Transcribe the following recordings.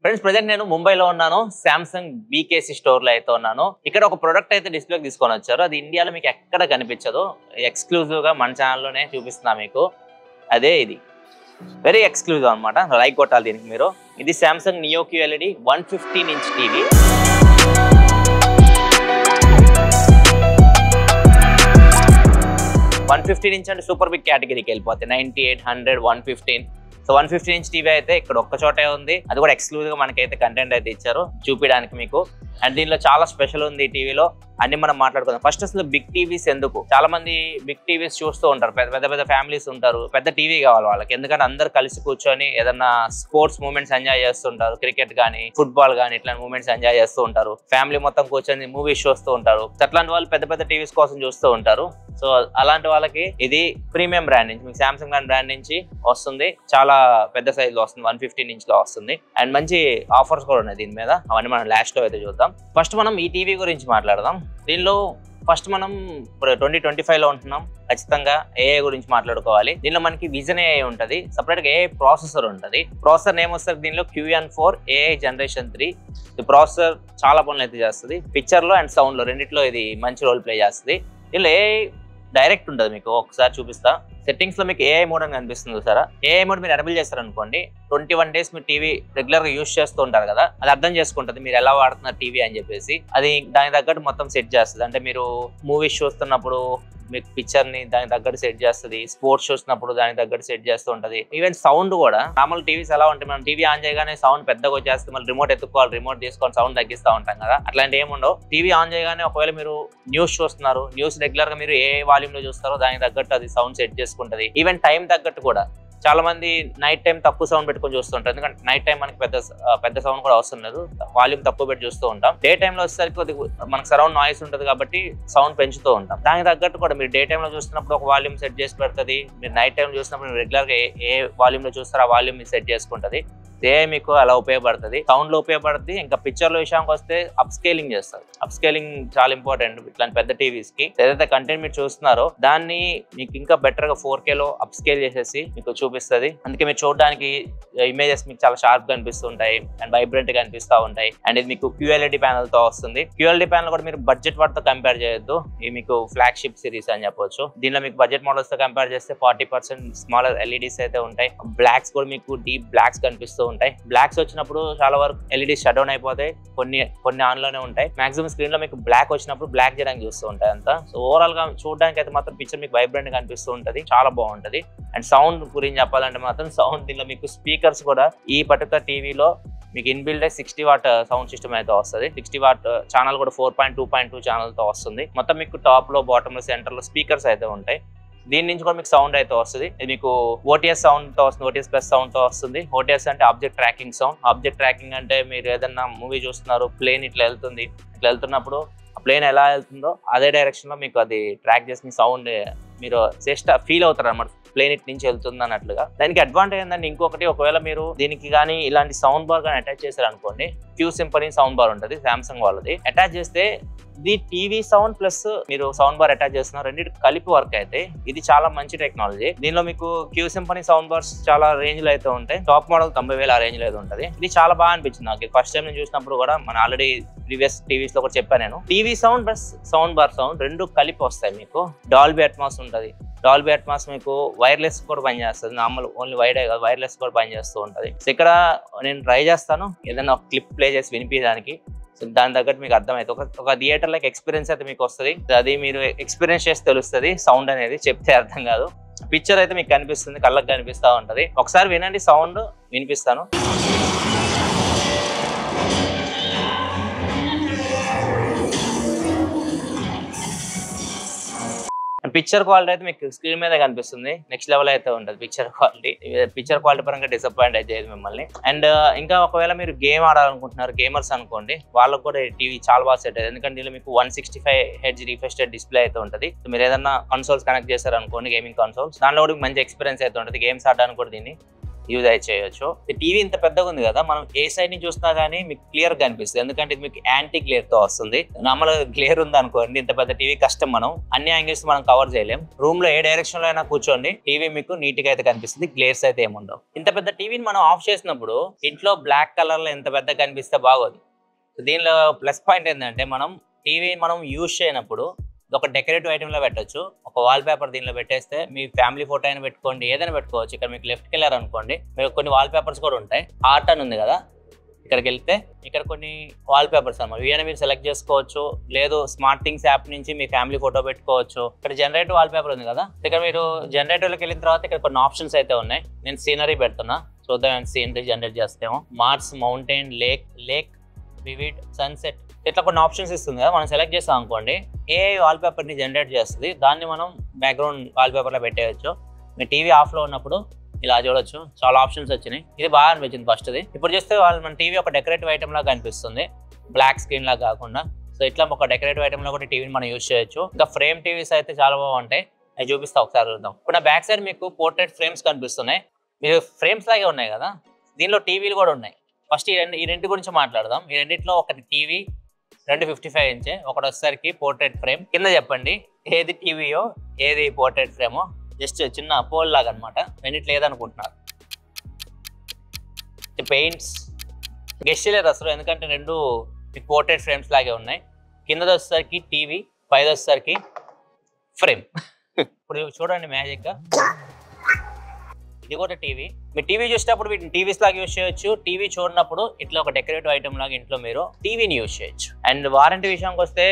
Friends present నేను ముంబైలో ఉన్నాను. సామ్సంగ్ బీకేసీ స్టోర్లో అయితే ఉన్నాను. ఇక్కడ ఒక ప్రొడక్ట్ అయితే డిస్ప్లేకి తీసుకొని వచ్చారు. అది ఇండియాలో మీకు ఎక్కడ కనిపించదు. ఎక్స్క్లూజివ్గా మన ఛానల్లోనే చూపిస్తున్నా మీకు. అదే ఇది వెరీ ఎక్స్క్లూజివ్ అనమాట. లైక్ కొట్టాలి దీనికి మీరు. ఇది Samsung neo QLED 115 inch TV. Inch అంటే సూపర్ బిగ్ కేటగిరీకి వెళ్ళిపోతాయి. 98, 100, 115. సో 115 ఇంచ్ టీవీ అయితే ఇక్కడ ఒక్క చోటే ఉంది. అది కూడా ఎక్స్క్లూజివ్ గా మనకైతే కంటెంట్ అయితే ఇచ్చారు చూపించడానికి మీకు. అండ్ దీనిలో చాలా స్పెషల్ ఉంది. ఈ టీవీలో అన్ని మనం మాట్లాడుకుందాం. ఫస్ట్ అసలు బిగ్ టీవీస్ ఎందుకు? చాలా మంది బిగ్ టీవీస్ చూస్తూ ఉంటారు. పెద్ద పెద్ద ఫ్యామిలీస్ ఉంటారు. పెద్ద టీవీ కావాలి వాళ్ళకి. ఎందుకంటే అందరు కలిసి కూర్చొని ఏదన్నా స్పోర్ట్స్ మూమెంట్స్ ఎంజాయ్ చేస్తుంటారు. క్రికెట్ కానీ ఫుట్బాల్ కానీ ఇట్లాంటి మూమెంట్స్ ఎంజాయ్ చేస్తూ ఉంటారు. ఫ్యామిలీ మొత్తం కూర్చొని మూవీస్ చూస్తూ ఉంటారు. అట్లాంటి వాళ్ళు పెద్ద పెద్ద టీవీస్ కోసం చూస్తూ ఉంటారు. సో అలాంటి వాళ్ళకి ఇది ప్రీమియం బ్రాండ్ నుంచి, మీకు సామ్సంగ్ బ్రాండ్ నుంచి వస్తుంది. చాలా పెద్ద సైజ్ లో వస్తుంది. 115 ఇంచ్ లో వస్తుంది. అండ్ మంచి ఆఫర్స్ కూడా ఉన్నాయి దీని మీద. అవన్నీ మనం లాస్ట్ లో అయితే చూద్దాం. ఫస్ట్ మనం ఈ టీవీ గురించి మాట్లాడదాం. దీనిలో ఫస్ట్ మనం 2025 లో ఉంటున్నాం. ఖచ్చితంగా AI గురించి మాట్లాడుకోవాలి. దీనిలో మనకి విజన్ AI ఉంటుంది. సపరేట్ గా AI ప్రాసెసర్ ఉంటుంది. ప్రాసెసర్ నేమ్ వస్తుంది దీనిలో QN4 AI Generation 3. ఈ ప్రాసెసర్ చాలా పనులు అయితే చేస్తుంది. పిక్చర్ లో అండ్ సౌండ్ లో రెండిట్లో ఇది మంచి రోల్ ప్లే చేస్తుంది. దీనిలో AI డైరెక్ట్ ఉంటుంది. మీకు ఒకసారి చూపిస్తా. సెట్టింగ్స్ లో మీకు AI మోడ్ అని కనిపిస్తుంది చూసారా? AI మోడ్ మీరు ఎనబుల్ చేస్తారనుకోండి, 21 days మీరు టీవీ రెగ్యులర్ గా యూస్ చేస్తూ ఉంటారు కదా, అది అర్థం చేసుకుంటుంది మీరు ఎలా వాడుతున్నారు టీవీ అని చెప్పేసి. అది దాని తగ్గట్టు మొత్తం సెట్ చేస్తుంది. అంటే మీరు మూవీస్ చూస్తున్నప్పుడు మీకు పిక్చర్ ని దానికి తగ్గట్టు సెట్ చేస్తుంది. స్పోర్ట్స్ చూసినప్పుడు దానికి తగ్గట్టు సెట్ చేస్తూ ఉంటది. ఈవెన్ సౌండ్ కూడా నార్మల్ టీవీస్ ఎలా ఉంటాయి, మనం టీవీ ఆన్ చేయగానే సౌండ్ పెద్దగా వచ్చేస్తే మళ్ళీ రిమోట్ ఎత్తుకోవాలి, రిమోట్ తీసుకొని సౌండ్ తగ్గిస్తూ ఉంటాం కదా. అట్లాంటి ఏముండవు. టీవీ ఆన్ చేయగానే ఒకవేళ మీరు న్యూస్ చూస్తున్నారు, న్యూస్ రెగ్యులర్ గా మీరు ఏ వాల్యూమ్ లో చూస్తారో దానికి తగ్గట్టు అది సౌండ్ సెట్ చేసుకుంటది. ఈవెన్ టైం తగ్గట్టు కూడా. చాలా మంది నైట్ టైం తక్కువ సౌండ్ పెట్టుకొని చూస్తుంటారు. ఎందుకంటే నైట్ టైం మనకి పెద్ద సౌండ్ కూడా అవసరం లేదు. వాల్యూమ్ తక్కువ పెట్టి చూస్తూ ఉంటాం. డే టైంలో వచ్చేసరికి మనకి సరౌండ్ నాయిస్ ఉంటుంది కాబట్టి సౌండ్ పెంచుతూ ఉంటాం. దానికి తగ్గట్టు కూడా మీరు డే టైంలో చూస్తున్నప్పుడు ఒక వాల్యూమ్ సెట్ చేసి పెడుతుంది. మీరు నైట్ టైం చూసినప్పుడు మీరు రెగ్యులర్ గా ఏ వాల్యూమ్ లో చూస్తారో ఆ వాల్యూమ్ మీరు సెట్ చేసుకుంటది. మీకు అలా ఉపయోగపడుతుంది. సౌండ్ లో ఉపయోగపడుతుంది. ఇంకా పిక్చర్ లో విషయానికి వస్తే అప్ స్కేలింగ్ చేస్తారు. అప్ స్కేలింగ్ చాలా ఇంపార్టెంట్ ఇట్లాంటి పెద్ద టీవీస్ కి. ఏదైతే కంటెంట్ మీరు చూస్తున్నారో దాన్ని మీకు ఇంకా బెటర్ గా 4K లో అప్ స్కేల్ చేసేసి మీకు చూపిస్తుంది. అందుకే మీరు చూడడానికి ఇమేజెస్ మీకు చాలా షార్ప్ గా అనిపిస్తూ ఉంటాయి అండ్ వైబ్రెంట్ గా అనిపిస్తూ ఉంటాయి. అండ్ ఇది మీకు QLED ప్యానల్ తో వస్తుంది. QLED ప్యానల్ కూడా మీరు బడ్జెట్ వాటితో కంపేర్ చేయొద్దు. ఇది మీకు ఫ్లాగ్షిప్ సిరీస్ అని చెప్పొచ్చు. దీనిలో మీకు బడ్జెట్ మోడల్స్ తో కంపేర్ చేస్తే 40% స్మాలర్ LEDs అయితే ఉంటాయి. బ్లాక్స్ కూడా మీకు డీప్ బ్లాక్స్ కనిపిస్తూ ఉంటాయి. బ్లాక్స్ వచ్చినప్పుడు చాలా వరకు LEDs షట్ డౌన్ అయిపోతాయి. కొన్ని ఆన్ లోనే ఉంటాయి. మాక్సిమం స్క్రీన్ లో మీకు బ్లాక్ వచ్చినప్పుడు బ్లాక్ చేయడానికి చూస్తూ ఉంటాయి అంతా. సో ఓవరాల్ గా చూడడానికి అయితే మాత్రం పిక్చర్ మీకు వైబ్రెంట్ గా కనిపిస్తూ ఉంటది. చాలా బాగుంటది. అండ్ సౌండ్ గురించి చెప్పాలంటే మాత్రం సౌండ్ దీనిలో మీకు స్పీకర్స్ కూడా ఈ పర్టికులర్ టీవీలో మీకు ఇన్బిల్డ్ 60 వాట్ సౌండ్ సిస్టమ్ అయితే వస్తుంది. 60 వాట్ ఛానల్ కూడా 4.2.2 ఛానల్ తో వస్తుంది. మొత్తం మీకు టాప్ లో బాటమ్ లో సెంటర్ లో స్పీకర్స్ అయితే ఉంటాయి. దీని నుంచి కూడా మీకు సౌండ్ అయితే వస్తుంది. ఇది మీకు OTS సౌండ్ తో వస్తుంది. OTS ప్లస్ సౌండ్ తో వస్తుంది. OTS అంటే object tracking sound. Object tracking అంటే మీరు ఏదన్నా మూవీ చూస్తున్నారు, ప్లేన్ ఇట్లా వెళ్తుంది, ఇట్లా వెళ్తున్నప్పుడు ఆ ప్లేన్ ఎలా వెళ్తుందో అదే డైరెక్షన్ లో మీకు అది ట్రాక్ చేసి మీ సౌండ్ మీరు జస్ట్ ఫీల్ అవుతారు అన్నమాట. ప్లేన్ ఇట్ నుంచి వెళ్తుంది అన్నట్లుగా. దానికి అడ్వాంటేజ్ ఏంటంటే ఇంకొకటి, ఒకవేళ మీరు దీనికి కానీ ఇలాంటి సౌండ్ బార్ కానీ అటాచ్ చేశారు అనుకోండి, Q Symphony సౌండ్ బార్ ఉంటుంది సామ్సంగ్ వాళ్ళది. అటాచ్ చేస్తే ఇది టీవీ సౌండ్ ప్లస్ మీరు సౌండ్ బార్ అటాచ్ చేస్తున్నారు, రెండింటి కలిపి వర్క్ అయితే ఇది చాలా మంచి టెక్నాలజీ. దీనిలో మీకు Q Symphony సౌండ్ బార్స్ చాలా రేంజ్ లో అయితే ఉంటాయి. టాప్ మోడల్ 90,000 ఆ రేంజ్ లో అయితే ఉంటుంది. ఇది చాలా బాగా అనిపించింది నాకు. ఫస్ట్ టైం నేను చూసినప్పుడు కూడా, మన ఆల్రెడీ ప్రీవియస్ టీవీస్ లో కూడా చెప్పాను నేను, TV sound plus sound bar sound రెండు కలిపి వస్తాయి మీకు. డాల్బీ అట్మాస్ ఉంటుంది. డాల్బీ అట్మాస్ మీకు వైర్లెస్ కూడా పనిచేస్తుంది. నార్మల్ ఓన్లీ వైడే కాదు, వైర్లెస్ కూడా పనిచేస్తూ ఉంటుంది. సో ఇక్కడ నేను ట్రై చేస్తాను ఏదైనా క్లిప్ ప్లే చేసి వినిపించడానికి. సో దాని తగ్గట్టు మీకు అర్థమైతే ఒక థియేటర్ లైక్ ఎక్స్పీరియన్స్ అయితే మీకు వస్తుంది. అది మీరు ఎక్స్పీరియన్స్ చేసి తెలుస్తుంది సౌండ్ అనేది, చెప్తే అర్థం కాదు. పిక్చర్ అయితే మీకు కనిపిస్తుంది, కళ్ళకి కనిపిస్తూ ఉంటుంది. ఒకసారి వినండి, సౌండ్ వినిపిస్తాను. పిక్చర్ క్వాలిటీ అయితే మీకు స్క్రీన్ మీద కనిపిస్తుంది. నెక్స్ట్ లెవెల్ అయితే ఉంటుంది పిక్చర్ క్వాలిటీ. పిక్చర్ క్వాలిటీ పరంగా డిసప్పాయింట్ అయితే మిమ్మల్ని. అండ్ ఇంకా ఒకవేళ మీరు గేమ్ ఆడాలనుకుంటున్నారు, గేమర్స్ అనుకోండి, వాళ్ళకు కూడా టీవీ చాలా బాగా సెట్ అయ్యింది. ఎందుకంటే దీనిలో మీకు 165 Hz రిఫ్రెష్ రేట్ డిస్ప్లే అయితే ఉంటుంది. మీరు ఏదైనా కన్సోల్స్ కనెక్ట్ చేశారు అనుకోండి, గేమింగ్ కన్సోల్స్, దానిలో కూడా మంచి ఎక్స్పీరియన్స్ అయితే ఉంటుంది. గేమ్స్ ఆడడానికి కూడా దీన్ని యూజ్ అయితే చేయొచ్చు. టీవీ ఇంత పెద్దగా ఉంది కదా, మనం ఏ సైడ్ నుంచి చూసినా కానీ మీకు క్లియర్ కనిపిస్తుంది, ఎందుకంటే ఇది మీకు యాంటీ గ్లేర్ తో వస్తుంది. నార్మల్ గ్లేర్ ఉంది అనుకోండి, ఇంత పెద్ద టీవీ కష్టం, మనం అన్ని యాంగిల్స్ మనం కవర్ చేయలేం. రూమ్ లో ఏ డైరెక్షన్ లో అయినా కూర్చోండి, టీవీ మీకు నీట్ గా అయితే కనిపిస్తుంది, గ్లేర్స్ అయితే ఏముండవు. ఇంత పెద్ద టీవీని మనం ఆఫ్ చేసినప్పుడు ఇంట్లో బ్లాక్ కలర్ లో ఎంత పెద్ద కనిపిస్తే బాగోదు. దీనిలో ప్లస్ పాయింట్ ఏంటంటే మనం టీవీ మనం యూజ్ చేయనప్పుడు ఒక డెకరేటివ్ ఐటమ్ లో పెట్టొచ్చు. ఒక వాల్ పేపర్ దీనిలో పెట్టేస్తే మీ ఫ్యామిలీ ఫోటో అయినా పెట్టుకోండి, ఏదైనా పెట్టుకోవచ్చు. ఇక్కడ మీకు లెఫ్ట్కి వెళ్ళారు అనుకోండి, మీకు కొన్ని వాల్ పేపర్స్ కూడా ఉంటాయి. ఆర్ట్ అని ఉంది కదా, ఇక్కడికి వెళ్తే ఇక్కడ కొన్ని వాల్ పేపర్స్ అన్నమాట, ఇవన్నీ మీరు సెలెక్ట్ చేసుకోవచ్చు. లేదు స్మార్ట్ థింగ్స్ యాప్ నుంచి మీ ఫ్యామిలీ ఫోటో పెట్టుకోవచ్చు. ఇక్కడ జనరేటివ్ వాల్ పేపర్ ఉంది కదా, ఇక్కడ మీరు జనరేటివ్లోకి వెళ్ళిన తర్వాత ఇక్కడ కొన్ని ఆప్షన్స్ అయితే ఉన్నాయి. నేను సీనరీ పెడుతున్నా, చూద్దాం సీనరీ జనరేట్ చేస్తేమో. Mars, mountain, lake, vivid, sunset, ఇట్లా కొన్ని ఆప్షన్స్ ఇస్తుంది కదా, మనం సెలెక్ట్ చేస్తాం అనుకోండి, ఏ వాల్ పేపర్ని జనరేట్ చేస్తుంది, దాన్ని మనం బ్యాక్గ్రౌండ్ వాల్ పేపర్లో పెట్టేయచ్చు. మీ టీవీ ఆఫ్లో ఉన్నప్పుడు ఇలా చూడొచ్చు, చాలా ఆప్షన్స్ వచ్చినాయి. ఇది బాగా అనిపించింది ఫస్ట్ది. ఇప్పుడు చూస్తే మన టీవీ ఒక డెకరేటివ్ ఐటమ్ లాగా కనిపిస్తుంది, బ్లాక్ స్క్రీన్ లాగా కాకుండా. సో ఇట్లా ఒక డెకరేటివ్ ఐటమ్ లో కూడా టీవీని మనం యూజ్ చేయొచ్చు. ఇంకా ఫ్రేమ్ టీవీస్ అయితే చాలా బాగుంటాయి, అవి చూపిస్తా ఒకసారి చూద్దాం. ఇప్పుడు నా బ్యాక్ సైడ్ మీకు పోర్ట్రేట్ ఫ్రేమ్స్ కనిపిస్తున్నాయి, మీరు ఫ్రేమ్స్ లాగే ఉన్నాయి కదా, దీనిలో టీవీలు కూడా ఉన్నాయి. ఫస్ట్ ఈ రెండు గురించి మాట్లాడదాం. ఈ రెండిట్లో ఒకటి టీవీ, 255 ఇంచ్, ఒకటి వచ్చేసరికి పోర్ట్రేట్ ఫ్రేమ్. కింద చెప్పండి ఏది టీవీయో ఏది పోర్ట్రేట్ ఫ్రేమో, జస్ట్ చిన్న పోల్ లాగా అనమాట. రెండిట్లో ఏదనుకుంటున్నారు. పెయింట్స్ గెస్ట్ చేయలేరు అసలు, ఎందుకంటే రెండు పోర్ట్రేట్ ఫ్రేమ్స్ లాగే ఉన్నాయి. కిందది వచ్చేసరికి టీవీ, పైది వచ్చేసరికి ఫ్రేమ్. ఇప్పుడు చూడండి మ్యాజిక్ గా, ఇది కూడా టీవీ. మీరు టీవీ చూసేటప్పుడు వీటిని టీవీస్ లాగా యూజ్ చేయొచ్చు, టీవీ చూడనప్పుడు ఇట్లా ఒక డెకరేటివ్ ఐటమ్ లాగా ఇంట్లో మీరు టీవీని యూజ్ చేయొచ్చు. అండ్ వారంటీ విషయానికి వస్తే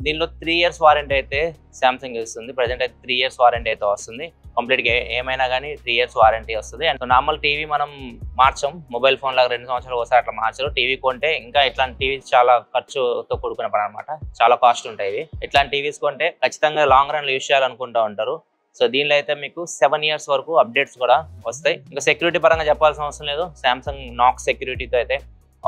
దీనిలో 3 years వారంటీ అయితే సామ్సంగ్ ఇస్తుంది. ప్రజెంట్ అయితే 3 years వారంటీ అయితే వస్తుంది. కంప్లీట్ గా ఏమైనా కానీ 3 years వారంటీ వస్తుంది. అండ్ నార్మల్ టీవీ మనం మార్చం, మొబైల్ ఫోన్ లాగా 2 సంవత్సరాలు ఒకసారి అట్లా మార్చరు. టీవీ కొంటే ఇంకా ఇట్లాంటి టీవీ చాలా ఖర్చుతో కూడుకున్న పని అనమాట, చాలా కాస్ట్ ఉంటాయి. ఇట్లాంటి టీవీస్ కొంటే ఖచ్చితంగా లాంగ్ రన్ లో యూజ్ చేయాలనుకుంటూ ఉంటారు. సో దీనిలో అయితే మీకు 7 years వరకు అప్డేట్స్ కూడా వస్తాయి. ఇంకా సెక్యూరిటీ పరంగా చెప్పాల్సిన అవసరం లేదు, సామ్సంగ్ నాక్స్ సెక్యూరిటీతో అయితే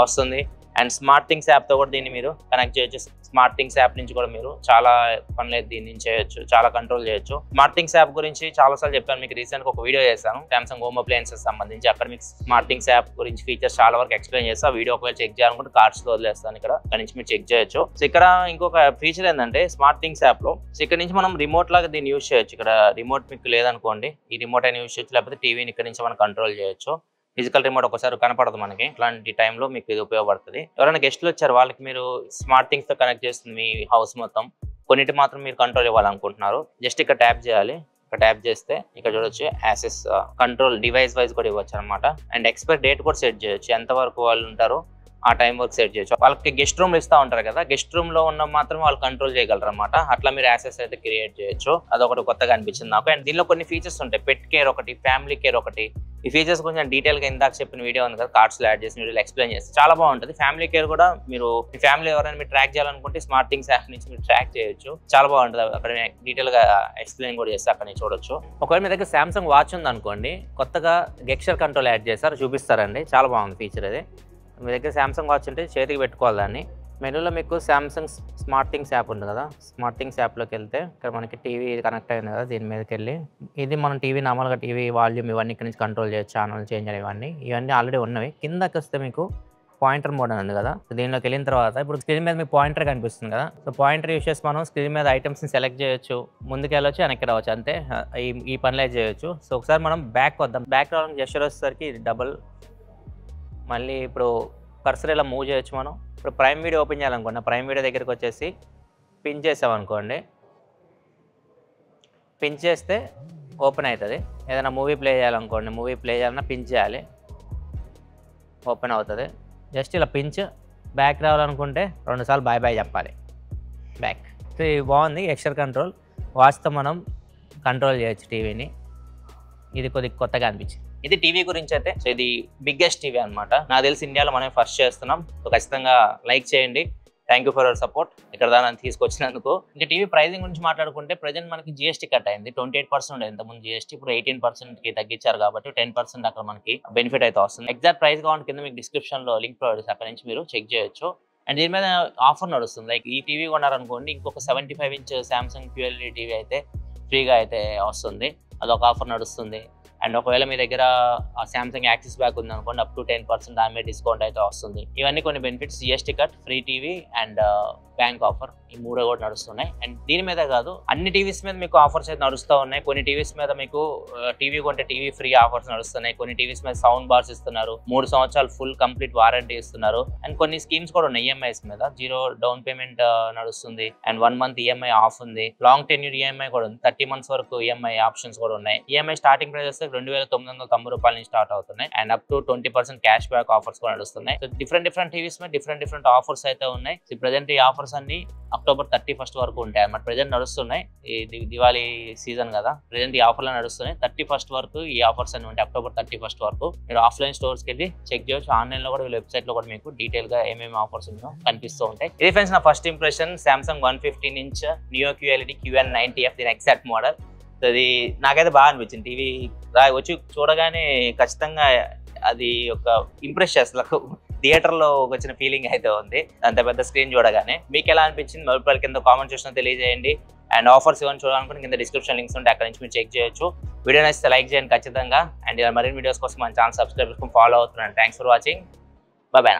వస్తుంది. అండ్ స్మార్ట్ థింగ్స్ యాప్తో కూడా దీన్ని మీరు కనెక్ట్ చేయొచ్చు. స్మార్ట్ థింగ్స్ యాప్ నుంచి కూడా మీరు చాలా పనులు అయితే దీని నుంచి చేయొచ్చు, చాలా కంట్రోల్ చేయొచ్చు. స్మార్ట్ థింగ్స్ యాప్ గురించి చాలాసార్లు చెప్పాను మీకు, రీసెంట్గా ఒక వీడియో చేశాను సామ్సంగ్ హోమ్ అప్లయన్సెస్ సంబంధించి. అక్కడ మీకు స్మార్ట్ థింగ్స్ యాప్ గురించి ఫీచర్స్ చాలా వరకు ఎక్స్ప్లెయిన్ చేస్తాను. వీడియో ఒకవేళ చెక్ చేయాలనుకుంటే కార్డ్స్లో వదిలేస్తాను, ఇక్కడ నుంచి మీరు చెక్ చేయొచ్చు. సో ఇక్కడ ఇంకొక ఫీచర్ ఏంటంటే స్మార్ట్ థింగ్స్ యాప్లో, సో ఇక్కడ నుంచి మనం రిమోట్ లాగా దీన్ని యూజ్ చేయొచ్చు. ఇక్కడ రిమోట్ మీకు లేదనుకోండి, ఈ రిమోట్ అయినా యూజ్ చేయొచ్చు, లేకపోతే టీవీని ఇక్కడ నుంచి మనం కంట్రోల్ చేయొచ్చు. ఫిజికల్ రిమోట్ ఒకసారి కనపడదు మనకి, ఇట్లాంటి టైంలో మీకు ఇది ఉపయోగపడుతుంది. ఎవరైనా గెస్ట్లు వచ్చారు వాళ్ళకి మీరు స్మార్ట్ థింగ్స్ తో కనెక్ట్ చేస్తుంది మీ హౌస్ మొత్తం. కొన్నిటి మాత్రం మీరు కంట్రోల్ ఇవ్వాలనుకుంటున్నారు, జస్ట్ ఇక్కడ ట్యాప్ చేయాలి. ఇక్కడ ట్యాప్ చేస్తే ఇక్కడ చూడొచ్చు యాక్సెస్ కంట్రోల్ డివైస్ వైజ్ కూడా ఇవ్వచ్చు అనమాట. అండ్ ఎక్స్పైర్ డేట్ కూడా సెట్ చేయొచ్చు, ఎంతవరకు వాళ్ళు ఉంటారో ఆ టైం వరకు సెట్ చేయొచ్చు. వాళ్ళకి గెస్ట్ రూమ్ ఇస్తూ ఉంటారు కదా, గెస్ట్ రూమ్ లో ఉన్న మాత్రం వాళ్ళు కంట్రోల్ చేయగలరు అనమాట. అట్లా మీరు యాక్సెస్ అయితే క్రియేట్ చేయొచ్చు. అదొకటి కొత్తగా అనిపించింది నాకు. అండ్ దీనిలో కొన్ని ఫీచర్స్ ఉంటాయి, పెట్ కేర్ ఒకటి, ఫ్యామిలీ కేర్ ఒకటి. ఈ ఫీచర్స్ కొంచెం డీటెయిల్ గా ఇందాక చెప్పిన వీడియో ఉంది కదా, కార్డ్స్ లో యాడ్ చేసిన వీడియోలో ఎక్స్ప్లెయిన్ చేస్తే చాలా బాగుంటుంది. ఫ్యామిలీ కేర్ కూడా మీరు మీ ఫ్యామిలీ ఎవరైనా మీరు ట్రాక్ చేయాలనుకుంటే స్మార్ట్ థింగ్స్ యాప్ నుంచి మీరు ట్రాక్ చేయొచ్చు, చాలా బాగుంటుంది. అక్కడ డీటెయిల్ గా ఎక్స్ప్లెయిన్ కూడా చేస్తే అక్కడ నుంచి చూడొచ్చు. ఒకవేళ మీ దగ్గర సామ్సంగ్ వాచ్ ఉంది అనుకోండి, కొత్తగా గెస్చర్ కంట్రోల్ యాడ్ చేస్తారు, చూపిస్తారండి, చాలా బాగుంది ఫీచర్ అది. మీ దగ్గర సామ్సంగ్ వాచ్ ఉంటే చేతికి పెట్టుకోవాలి దాన్ని. మెనూలో మీకు సామ్సంగ్ స్మార్ట్ థింగ్స్ యాప్ ఉంది కదా, స్మార్ట్ థింగ్స్ యాప్లోకి వెళ్తే ఇక్కడ మనకి టీవీ కనెక్ట్ అయింది కదా, దీని మీదకి వెళ్ళి ఇది మనం టీవీ నార్మల్గా టీవీ వాల్యూమ్ ఇవన్నీ ఇక్కడ నుంచి కంట్రోల్ చేయొచ్చు, ఛానల్ చేంజ్ ఇవన్నీ ఆల్రెడీ ఉన్నవి. కిందకి వస్తే మీకు పాయింటర్ మోడ్ అని ఉంది కదా, దీనిలోకి వెళ్ళిన తర్వాత ఇప్పుడు స్క్రీన్ మీద మీకు పాయింటర్ కనిపిస్తుంది కదా. సో పాయింటర్ యూస్ చేసి మనం స్క్రీన్ మీద ఐటమ్స్ని సెలెక్ట్ చేయొచ్చు, ముందుకు వెళ్ళొచ్చు, వెనక్కి రావచ్చు, అంతే. ఈ పనులే చేయొచ్చు. సో ఒకసారి మనం బ్యాక్ వద్దాం. బ్యాక్ రావడానికి జెస్చర్ వచ్చేసరికి ఇది డబుల్, మళ్ళీ ఇప్పుడు కర్సర్ ఇలా మూవ్ చేయొచ్చు మనం. ఇప్పుడు ప్రైమ్ వీడియో ఓపెన్ చేయాలనుకోండి, ప్రైమ్ వీడియో దగ్గరికి వచ్చేసి పిన్ చేసామనుకోండి, పిన్ చేస్తే ఓపెన్ అవుతుంది. ఏదైనా మూవీ ప్లే చేయాలనుకోండి, మూవీ ప్లే చేయాలన్నా పిన్ చేయాలి, ఓపెన్ అవుతుంది. జస్ట్ ఇలా పించ్. బ్యాక్ రావాలనుకుంటే 2 సార్లు బాయ్ బాయ్ చెప్పాలి, బ్యాక్. సో ఇది బాగుంది, ఎక్స్ట్రా కంట్రోల్. వాచ్తో మనం కంట్రోల్ చేయొచ్చు టీవీని, ఇది కొద్దిగా కొత్తగా అనిపించింది. ఇది టీవీ గురించి అయితే. సో ఇది బిగ్గెస్ట్ టీవీ అనమాట, నాకు తెలిసి ఇండియాలో మనం ఫస్ట్ చేస్తున్నాం. సో ఖచ్చితంగా లైక్ చేయండి. Thank you for your support, ఇక్కడ దాన్ని తీసుకొచ్చినందుకు. ఇంకా టీవీ ప్రైజింగ్ గురించి మాట్లాడుకుంటే ప్రజెంట్ మనకి జిఎస్టీ కట్ అయింది, 28% ఉండేది ఇంతకుముందు జిఎస్టీ, ఇప్పుడు 18%కి తగ్గించారు కాబట్టి 10% అక్కడ మనకి బెనిఫిట్ అయితే వస్తుంది. ఎగ్జాక్ట్ ప్రైస్ కావాలి కింద మీకు డిస్క్రిప్షన్ లో లింక్ ప్రొవైడ్ చేసి అక్కడ నుంచి మీరు చెక్ చేయొచ్చు. అండ్ దీని మీద ఆఫర్ నడుస్తుంది, లైక్ ఈ టీవీ కొన్నారనుకోండి ఇంకొక 75 ఇంచ్ సామ్సంగ్ QLED టీవీ అయితే ఫ్రీగా అయితే వస్తుంది, అదొక ఆఫర్ నడుస్తుంది. అండ్ ఒకవేళ మీ దగ్గర సామ్సంగ్ యాక్సిస్ బ్యాక్ ఉంది అనుకోండి, అప్ టు 10% దాని మీద డిస్కౌంట్ అయితే వస్తుంది. ఇవన్నీ కొన్ని benefits, GST cut, free TV and bank offer, ఈ 3 కూడా నడుస్తున్నాయి. అండ్ దీని మీద కాదు, అన్ని టీవీస్ మీద మీకు ఆఫర్స్ అయితే నడుస్తూ ఉన్నాయి. కొన్ని టీవీస్ మీద మీకు టీవీ కొంటే టీవీ ఫ్రీ ఆఫర్స్ నడుస్తున్నాయి. కొన్ని టీవీస్ మీద సౌండ్ బార్స్ ఇస్తున్నారు, 3 సంవత్సరాలు ఫుల్ కంప్లీట్ వారంటీ ఇస్తున్నారు. అండ్ కొన్ని స్కీమ్స్ కూడా ఉన్నాయి ఈఎంఐస్ మీద, 0 డౌన్ పేమెంట్ నడుస్తుంది అండ్ 1 month ఈఎంఐ ఆఫ్ ఉంది. లాంగ్ టెన్యూర్ ఈఎంఐ కూడా ఉంది, 30 months వరకు ఈఎంఐ ఆప్షన్స్ కూడా ఉన్నాయి. ఈఎంఐ స్టార్టింగ్ ప్రైస్ 2,990 రూపాయల నుంచి స్టార్ట్ అవుతున్నాయి and up to 20% cash back offers కూడా నడుస్తున్నాయి. సో డిఫరెంట్ టీవీస్ మీద డిఫరెంట్ ఆఫర్స్ అయితే ఉన్నాయి. సో ప్రెజెంట్ ఈ ఆఫర్స్ అన్ని October 31st వరకు ఉంటాయి అన్నమాట. ప్రెజెంట్ నడుస్తున్నాయి, ఈ దివాళీ సీజన్ కదా, ప్రెజెంట్ ఈ ఆఫర్లు నడుస్తున్నాయి. 31st వరకు ఈ ఆఫర్స్ అన్ని ఉంటాయి. October 31st వరకు మీరు ఆఫ్లైన్ స్టోర్స్కి వెళ్ళి చెక్ చేయొచ్చు. ఆన్లైన్ లో కూడా వీళ్ళ వెబ్సైట్ లో కూడా మీకు డీటెయిల్ గా ఏమేమి ఆఫర్స్ ఉన్నాయో కనిపిస్తూ ఉంటాయి. ఇది ఫ్రెండ్స్ నా first impression Samsung 115" neo QLED QN90F, దీని ఎగ్జాక్ట్ మోడల్. అది నాకైతే బాగా అనిపించింది. టీవీ వచ్చి చూడగానే ఖచ్చితంగా అది ఒక ఇంప్రెస్ చేస్తుంది. థియేటర్లో వచ్చిన ఫీలింగ్ అయితే ఉంది అంత పెద్ద స్క్రీన్ చూడగానే. మీకు ఎలా అనిపించింది మొబైల్ కింద కామెంట్ సెక్షన్ తెలియజేయండి. అండ్ ఆఫర్స్ ఏమైనా చూడాలనుకుంటే కింద డిస్క్రిప్షన్ లింక్స్ ఉంటే అక్కడ నుంచి మీరు చెక్ చేయొచ్చు. వీడియో నచ్చితే లైక్ చేయండి ఖచ్చితంగా. అండ్ ఇలా మరిన్ని వీడియోస్ కోసం మన ఛానల్ సబ్స్క్రైబ్ చేసుకుని ఫాలో అవుతున్నాను. Thanks for watching. బాయ్.